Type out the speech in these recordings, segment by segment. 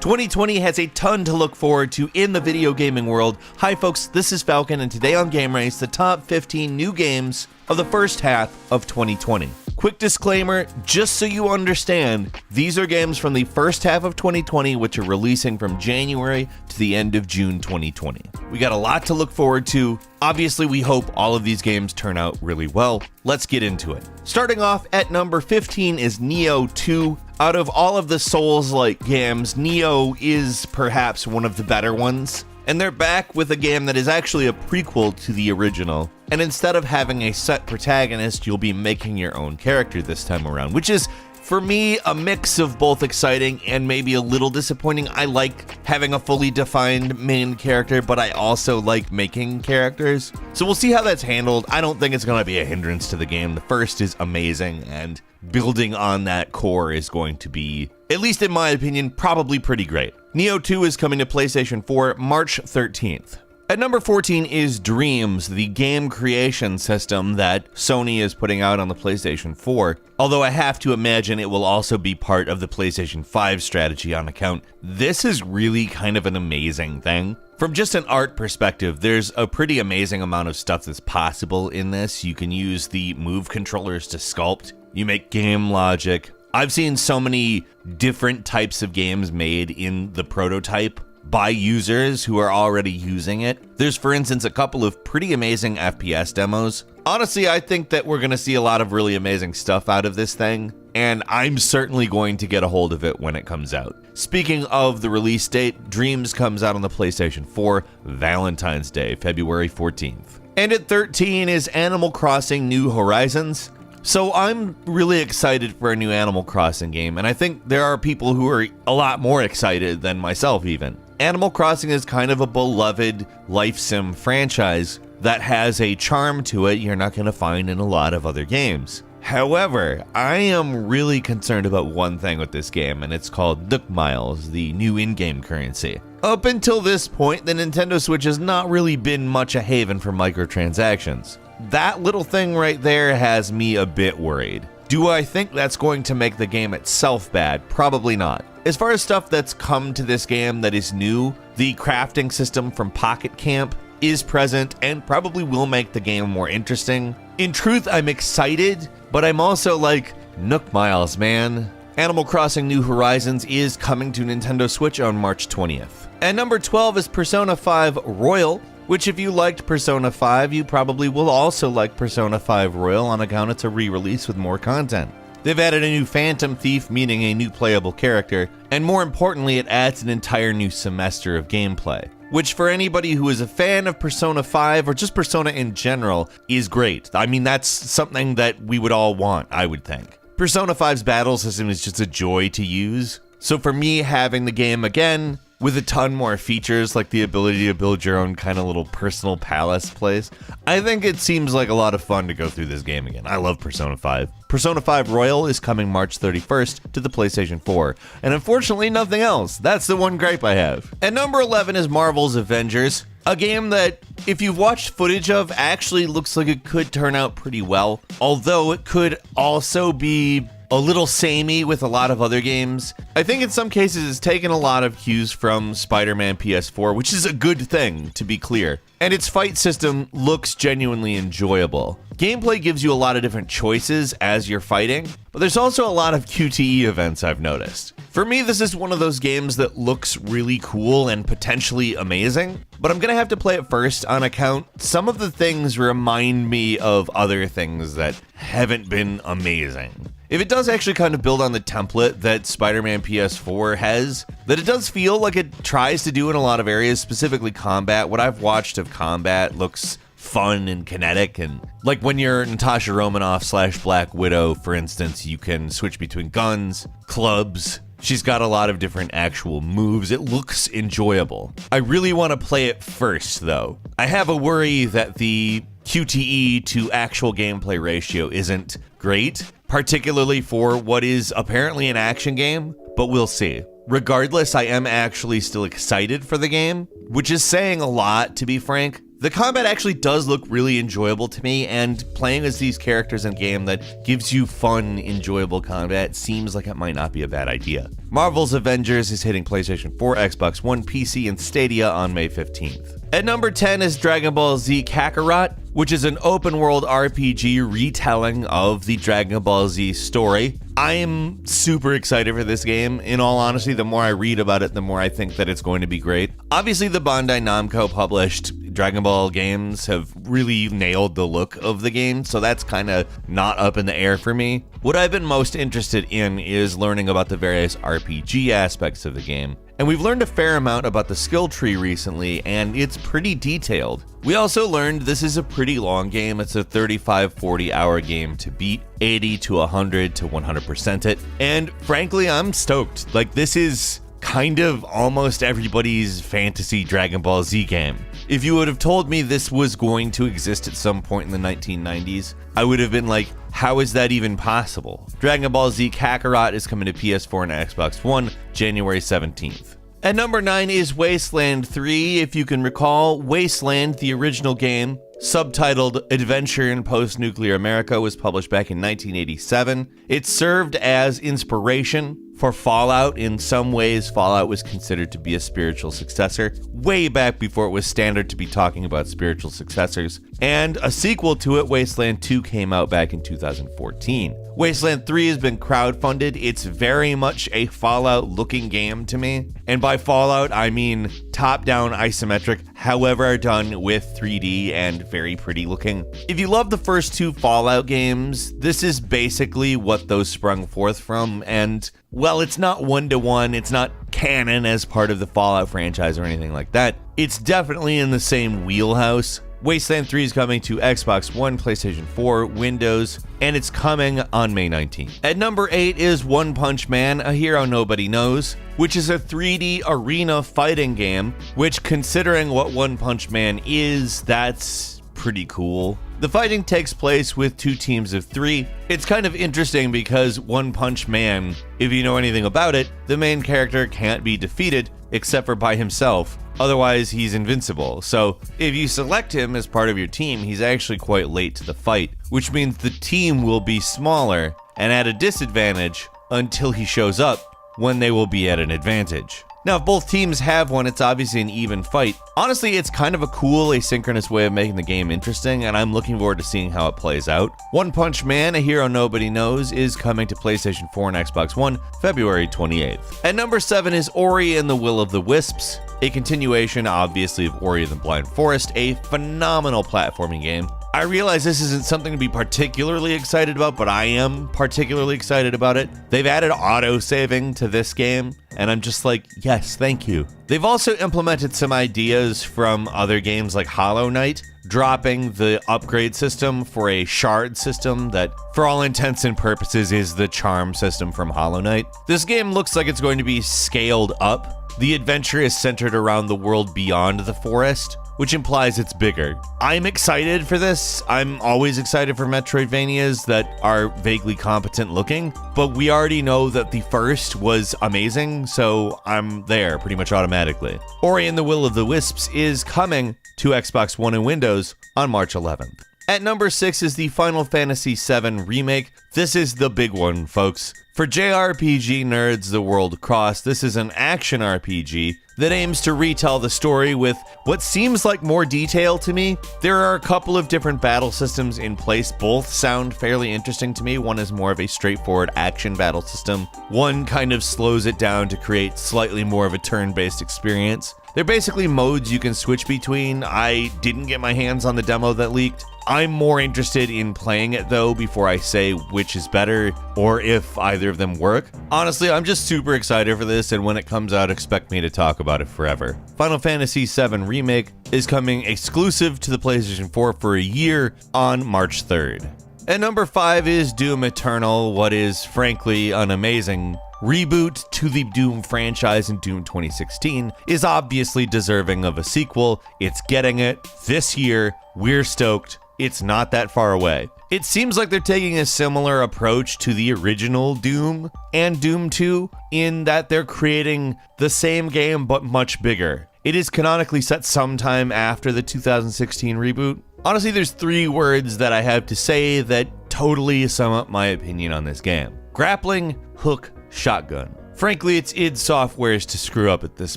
2020 has a ton to look forward to in the video gaming world. Hi folks, this is Falcon, and today on Game Race, the top 15 new games of the first half of 2020. Quick disclaimer, just so you understand, these are games from the first half of 2020, which are releasing from January to the end of June 2020. We got a lot to look forward to. Obviously, we hope all of these games turn out really well. Let's get into it. Starting off at number 15 is Nioh 2. Out of all of the Souls-like games, Nioh is perhaps one of the better ones. And they're back with a game that is actually a prequel to the original. And instead of having a set protagonist, you'll be making your own character this time around, which is, for me, a mix of both exciting and maybe a little disappointing. I like having a fully defined main character, but I also like making characters. So we'll see how that's handled. I don't think it's going to be a hindrance to the game. The first is amazing, and building on that core is going to be, at least in my opinion, probably pretty great. Nioh 2 is coming to PlayStation 4 March 13th. At number 14 is Dreams, the game creation system that Sony is putting out on the PlayStation 4, although I have to imagine it will also be part of the PlayStation 5 strategy on account. This is really kind of an amazing thing. From just an art perspective, there's a pretty amazing amount of stuff that's possible in this. You can use the Move controllers to sculpt. You make game logic. I've seen so many different types of games made in the prototype by users who are already using it. There's, for instance, a couple of pretty amazing FPS demos. Honestly, I think that we're going to see a lot of really amazing stuff out of this thing, and I'm certainly going to get a hold of it when it comes out. Speaking of the release date, Dreams comes out on the PlayStation 4 Valentine's Day, February 14th. And at 13 is Animal Crossing New Horizons. So I'm really excited for a new Animal Crossing game, and I think there are people who are a lot more excited than myself even. Animal Crossing is kind of a beloved life sim franchise that has a charm to it you're not going to find in a lot of other games. However, I am really concerned about one thing with this game, and it's called Nook Miles, the new in-game currency. Up until this point, the Nintendo Switch has not really been much a haven for microtransactions. That little thing right there has me a bit worried. Do I think that's going to make the game itself bad? Probably not. As far as stuff that's come to this game that is new, the crafting system from Pocket Camp is present and probably will make the game more interesting. In truth, I'm excited, but I'm also like, Nook Miles, man. Animal Crossing New Horizons is coming to Nintendo Switch on March 20th. And number 12 is Persona 5 Royal, which if you liked Persona 5, you probably will also like Persona 5 Royal on account it's a re-release with more content. They've added a new Phantom Thief, meaning a new playable character, and more importantly, it adds an entire new semester of gameplay, which for anybody who is a fan of Persona 5 or just Persona in general is great. I mean, that's something that we would all want, I would think. Persona 5's battle system is just a joy to use, so for me, having the game again, with a ton more features like the ability to build your own kind of little personal palace place, I think it seems like a lot of fun to go through this game again. I love Persona 5. Persona 5 Royal is coming March 31st to the PlayStation 4, and unfortunately nothing else. That's the one gripe I have. And number 11 is Marvel's Avengers, a game that, if you've watched footage of, actually looks like it could turn out pretty well, although it could also be a little samey with a lot of other games. I think in some cases it's taken a lot of cues from Spider-Man PS4, which is a good thing, to be clear. And its fight system looks genuinely enjoyable. Gameplay gives you a lot of different choices as you're fighting, but there's also a lot of QTE events I've noticed. For me, this is one of those games that looks really cool and potentially amazing, but I'm gonna have to play it first on account some of the things remind me of other things that haven't been amazing. If it does actually kind of build on the template that Spider-Man PS4 has, that it does feel like it tries to do in a lot of areas, specifically combat. What I've watched of combat looks fun and kinetic, and like when you're Natasha Romanoff / Black Widow, for instance, you can switch between guns, clubs. She's got a lot of different actual moves. It looks enjoyable. I really want to play it first, though. I have a worry that the QTE to actual gameplay ratio isn't great, particularly for what is apparently an action game, but we'll see. Regardless, I am actually still excited for the game, which is saying a lot, to be frank. The combat actually does look really enjoyable to me, and playing as these characters in a game that gives you fun, enjoyable combat seems like it might not be a bad idea. Marvel's Avengers is hitting PlayStation 4, Xbox One, PC, and Stadia on May 15th. At number 10 is Dragon Ball Z Kakarot, which is an open-world RPG retelling of the Dragon Ball Z story. I am super excited for this game. In all honesty, the more I read about it, the more I think that it's going to be great. Obviously, the Bandai Namco published Dragon Ball games have really nailed the look of the game, so that's kind of not up in the air for me. What I've been most interested in is learning about the various RPG aspects of the game. And we've learned a fair amount about the skill tree recently, and it's pretty detailed. We also learned this is a pretty long game. It's a 35-40 hour game to beat, 80 to 100 to 100% it. And frankly, I'm stoked. Like, this is kind of almost everybody's fantasy Dragon Ball Z game. If you would have told me this was going to exist at some point in the 1990s, I would have been like, how is that even possible? Dragon Ball Z Kakarot is coming to PS4 and Xbox One January 17th. At number 9 is Wasteland 3. If you can recall, Wasteland, the original game, subtitled Adventure in Post-Nuclear America, was published back in 1987. It served as inspiration for Fallout. In some ways, Fallout was considered to be a spiritual successor, way back before it was standard to be talking about spiritual successors. And a sequel to it, Wasteland 2, came out back in 2014. Wasteland 3 has been crowdfunded. It's very much a Fallout-looking game to me. And by Fallout, I mean top-down isometric, however done with 3D and very pretty looking. If you love the first two Fallout games, this is basically what those sprung forth from. And, well, it's not one-to-one, it's not canon as part of the Fallout franchise or anything like that. It's definitely in the same wheelhouse. Wasteland 3 is coming to Xbox One, PlayStation 4, Windows, and it's coming on May 19th. At number 8 is One Punch Man, a hero nobody knows, which is a 3D arena fighting game, which, considering what One Punch Man is, that's pretty cool. The fighting takes place with two teams of 3. It's kind of interesting because One Punch Man, if you know anything about it, the main character can't be defeated except for by himself. Otherwise, he's invincible. So if you select him as part of your team, he's actually quite late to the fight, which means the team will be smaller and at a disadvantage until he shows up, when they will be at an advantage. Now, if both teams have one, it's obviously an even fight. Honestly, it's kind of a cool asynchronous way of making the game interesting, and I'm looking forward to seeing how it plays out. One Punch Man, a hero nobody knows, is coming to PlayStation 4 and Xbox One February 28th. At number 7 is Ori and the Will of the Wisps, a continuation, obviously, of Ori and the Blind Forest, a phenomenal platforming game. I realize this isn't something to be particularly excited about, but I am particularly excited about it. They've added auto-saving to this game, and I'm just like, yes, thank you. They've also implemented some ideas from other games like Hollow Knight, dropping the upgrade system for a shard system that, for all intents and purposes, is the charm system from Hollow Knight. This game looks like it's going to be scaled up. The adventure is centered around the world beyond the forest, which implies it's bigger. I'm excited for this. I'm always excited for Metroidvanias that are vaguely competent looking, but we already know that the first was amazing, so I'm there pretty much automatically. Ori and the Will of the Wisps is coming to Xbox One and Windows on March 11th. At number 6 is the Final Fantasy VII Remake. This is the big one, folks. For JRPG nerds the world across, this is an action RPG that aims to retell the story with what seems like more detail to me. There are a couple of different battle systems in place. Both sound fairly interesting to me. One is more of a straightforward action battle system. One kind of slows it down to create slightly more of a turn-based experience. They're basically modes you can switch between. I didn't get my hands on the demo that leaked. I'm more interested in playing it though before I say which is better or if either of them work. Honestly, I'm just super excited for this, and when it comes out, expect me to talk about it forever. Final Fantasy VII Remake is coming exclusive to the PlayStation 4 for a year on March 3rd. At number 5 is Doom Eternal, what is frankly an amazing reboot to the Doom franchise in Doom 2016, is obviously deserving of a sequel. It's getting it this year. We're stoked. It's not that far away. It seems like they're taking a similar approach to the original Doom and Doom 2 in that they're creating the same game but much bigger. It is canonically set sometime after the 2016 reboot. Honestly, there's 3 words that I have to say that totally sum up my opinion on this game. Grappling, hook, shotgun. Frankly, it's id Software's to screw up at this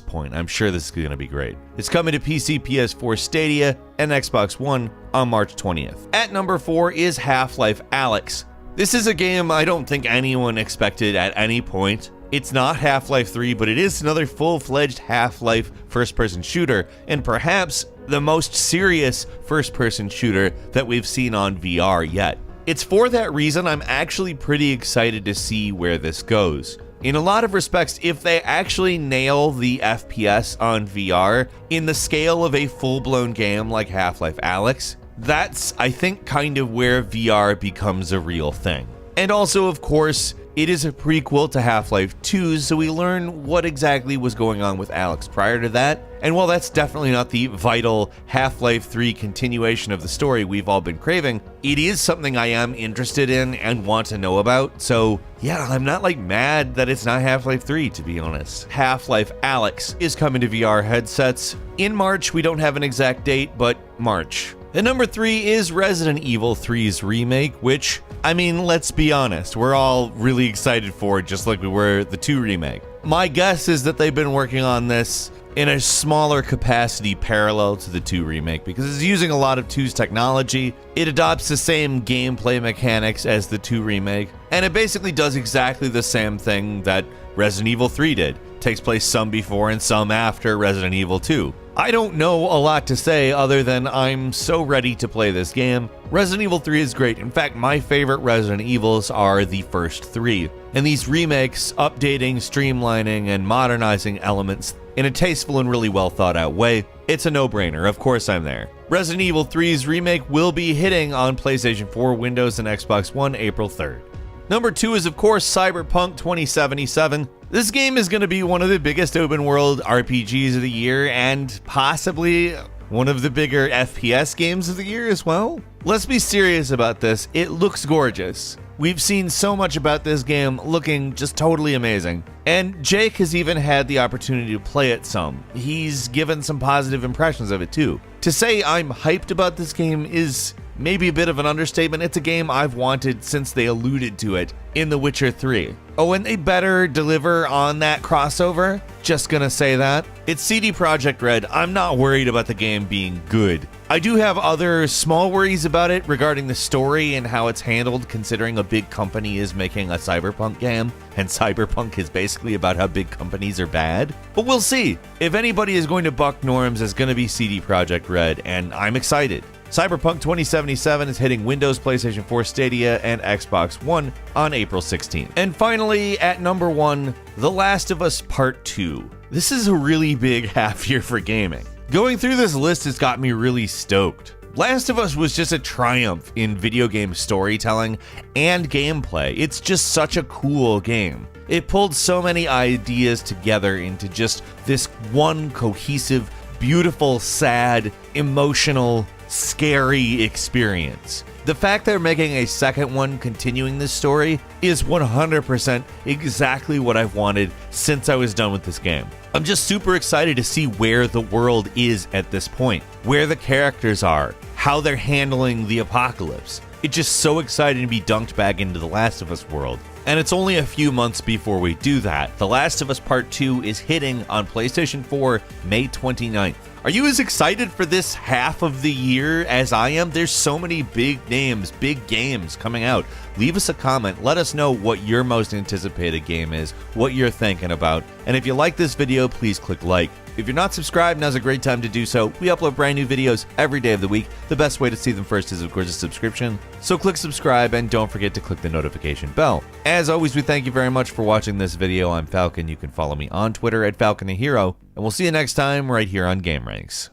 point. I'm sure this is going to be great. It's coming to PC, PS4, Stadia, and Xbox One on March 20th. At number 4 is Half-Life Alyx. This is a game I don't think anyone expected at any point. It's not Half-Life 3, but it is another full-fledged Half-Life first-person shooter, and perhaps the most serious first-person shooter that we've seen on VR yet. It's for that reason I'm actually pretty excited to see where this goes. In a lot of respects, if they actually nail the FPS on VR in the scale of a full-blown game like Half-Life Alyx, that's, I think, kind of where VR becomes a real thing. And also, of course, it is a prequel to Half-Life 2, so we learn what exactly was going on with Alyx prior to that. And while that's definitely not the vital Half-Life 3 continuation of the story we've all been craving, it is something I am interested in and want to know about. So yeah, I'm not like mad that it's not Half-Life 3, to be honest. Half-Life Alyx is coming to VR headsets in March. We don't have an exact date, but March. And number 3 is Resident Evil 3's remake, which, I mean, let's be honest, we're all really excited for, just like we were the 2 remake. My guess is that they've been working on this in a smaller capacity parallel to the 2 remake because it's using a lot of 2's technology. It adopts the same gameplay mechanics as the 2 remake, and it basically does exactly the same thing that Resident Evil 3 did. Takes place some before and some after Resident Evil 2. I don't know a lot to say other than I'm so ready to play this game. Resident Evil 3 is great. In fact, my favorite Resident Evils are the first 3. And these remakes, updating, streamlining, and modernizing elements in a tasteful and really well thought out way, it's a no-brainer. Of course I'm there. Resident Evil 3's remake will be hitting on PlayStation 4, Windows, and Xbox One April 3rd. Number 2 is, of course, Cyberpunk 2077. This game is going to be one of the biggest open world RPGs of the year and possibly one of the bigger FPS games of the year as well. Let's be serious about this. It looks gorgeous. We've seen so much about this game looking just totally amazing. And Jake has even had the opportunity to play it some. He's given some positive impressions of it too. To say I'm hyped about this game is maybe a bit of an understatement. It's a game I've wanted since they alluded to it in The Witcher 3. Oh, and they better deliver on that crossover. Just gonna say that. It's CD Projekt Red. I'm not worried about the game being good. I do have other small worries about it regarding the story and how it's handled, considering a big company is making a Cyberpunk game, and Cyberpunk is basically about how big companies are bad. But we'll see. If anybody is going to buck norms, it's going to be CD Projekt Red, and I'm excited. Cyberpunk 2077 is hitting Windows, PlayStation 4, Stadia, and Xbox One on April 16th. And finally, at number 1, The Last of Us Part 2. This is a really big half year for gaming. Going through this list has got me really stoked. Last of Us was just a triumph in video game storytelling and gameplay. It's just such a cool game. It pulled so many ideas together into just this one cohesive, beautiful, sad, emotional, scary experience. The fact they're making a second one continuing this story is 100% exactly what I've wanted since I was done with this game. I'm just super excited to see where the world is at this point, where the characters are, how they're handling the apocalypse. It's just so exciting to be dunked back into the Last of Us world. And it's only a few months before we do that. The Last of Us Part 2 is hitting on PlayStation 4 May 29th. Are you as excited for this half of the year as I am? There's so many big names, big games coming out. Leave us a comment. Let us know what your most anticipated game is, what you're thinking about. And if you like this video, please click like. If you're not subscribed, now's a great time to do so. We upload brand new videos every day of the week. The best way to see them first is, of course, a subscription. So click subscribe and don't forget to click the notification bell. As always, we thank you very much for watching this video. I'm Falcon. You can follow me on Twitter at Falcon the Hero, and we'll see you next time right here on Game Ranks.